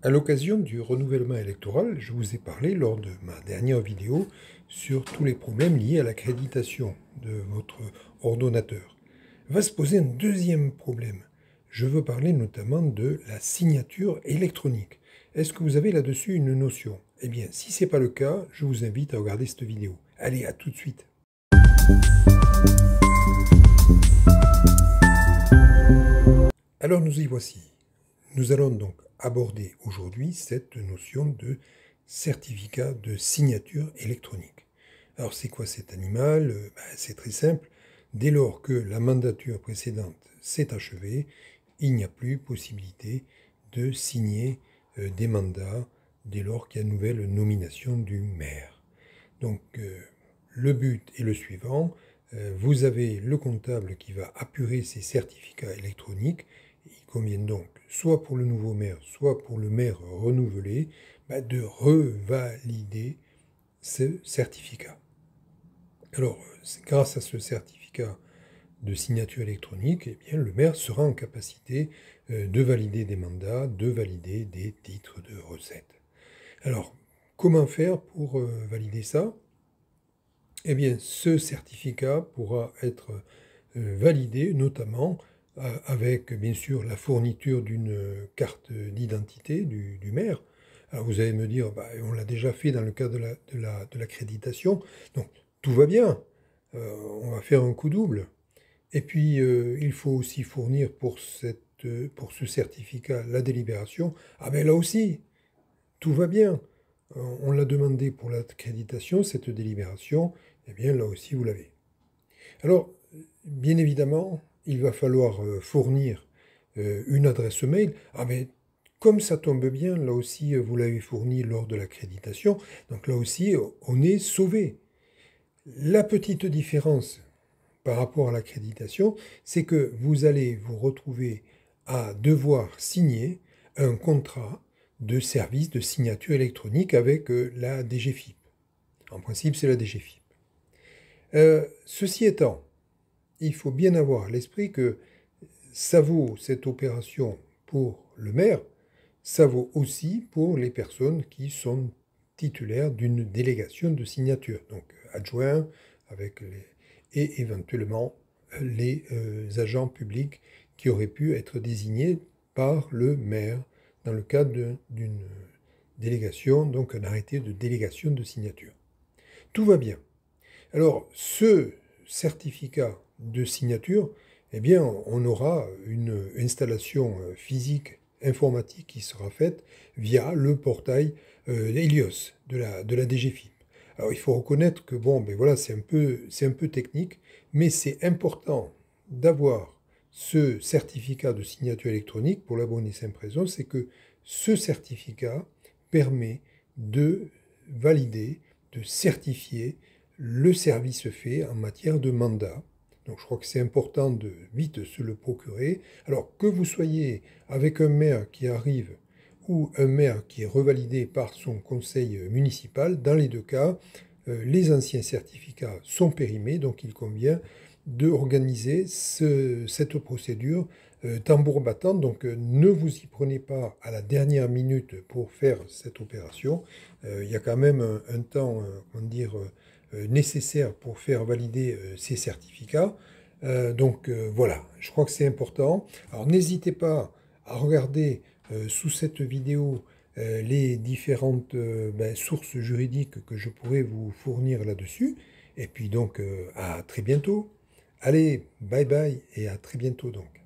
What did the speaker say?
À l'occasion du renouvellement électoral, je vous ai parlé lors de ma dernière vidéo sur tous les problèmes liés à l'accréditation de votre ordonnateur. Va se poser un deuxième problème. Je veux parler notamment de la signature électronique. Est-ce que vous avez là-dessus une notion? Eh bien, si ce n'est pas le cas, je vous invite à regarder cette vidéo. Allez, à tout de suite. Alors nous y voici. Nous allons donc aborder aujourd'hui cette notion de certificat de signature électronique. Alors c'est quoi cet animal? C'est très simple. Dès lors que la mandature précédente s'est achevée, il n'y a plus possibilité de signer des mandats dès lors qu'il y a une nouvelle nomination du maire. Donc le but est le suivant. Vous avez le comptable qui va apurer ces certificats électroniques. Il convient donc, soit pour le nouveau maire, soit pour le maire renouvelé, de revalider ce certificat. Alors, grâce à ce certificat de signature électronique, eh bien, le maire sera en capacité de valider des mandats, de valider des titres de recette. Alors, comment faire pour valider ça? Eh bien, ce certificat pourra être validé notamment avec, bien sûr, la fourniture d'une carte d'identité du maire. Alors vous allez me dire, on l'a déjà fait dans le cadre de l'accréditation, donc tout va bien, on va faire un coup double. Et puis, il faut aussi fournir pour ce certificat la délibération. Ah ben là aussi, tout va bien. On l'a demandé pour l'accréditation, cette délibération, eh bien là aussi vous l'avez. Alors, bien évidemment, il va falloir fournir une adresse mail. Ah mais comme ça tombe bien, là aussi vous l'avez fourni lors de l'accréditation, donc là aussi on est sauvé. La petite différence par rapport à l'accréditation, c'est que vous allez vous retrouver à devoir signer un contrat de service de signature électronique avec la DGFiP. En principe, c'est la DGFiP. Ceci étant, il faut bien avoir à l'esprit que ça vaut cette opération pour le maire, ça vaut aussi pour les personnes qui sont titulaires d'une délégation de signature, donc adjoints et éventuellement les agents publics qui auraient pu être désignés par le maire dans le cadre d'une délégation, donc un arrêté de délégation de signature. Tout va bien. Alors, ce certificat de signature, eh bien, on aura une installation physique informatique qui sera faite via le portail Helios de la DGFiP. Alors, il faut reconnaître que, voilà, c'est un peu technique, mais c'est important d'avoir ce certificat de signature électronique pour la bonne et simple raison, c'est que ce certificat permet de valider, de certifier le service fait en matière de mandat. Donc je crois que c'est important de vite se le procurer. Alors que vous soyez avec un maire qui arrive ou un maire qui est revalidé par son conseil municipal, dans les deux cas, les anciens certificats sont périmés, donc il convient d'organiser cette procédure tambour battant. Donc ne vous y prenez pas à la dernière minute pour faire cette opération. Il y a quand même un temps, nécessaire pour faire valider ces certificats. Voilà, je crois que c'est important. Alors n'hésitez pas à regarder sous cette vidéo les différentes sources juridiques que je pourrais vous fournir là-dessus. Et puis donc à très bientôt. Allez, bye bye et à très bientôt donc.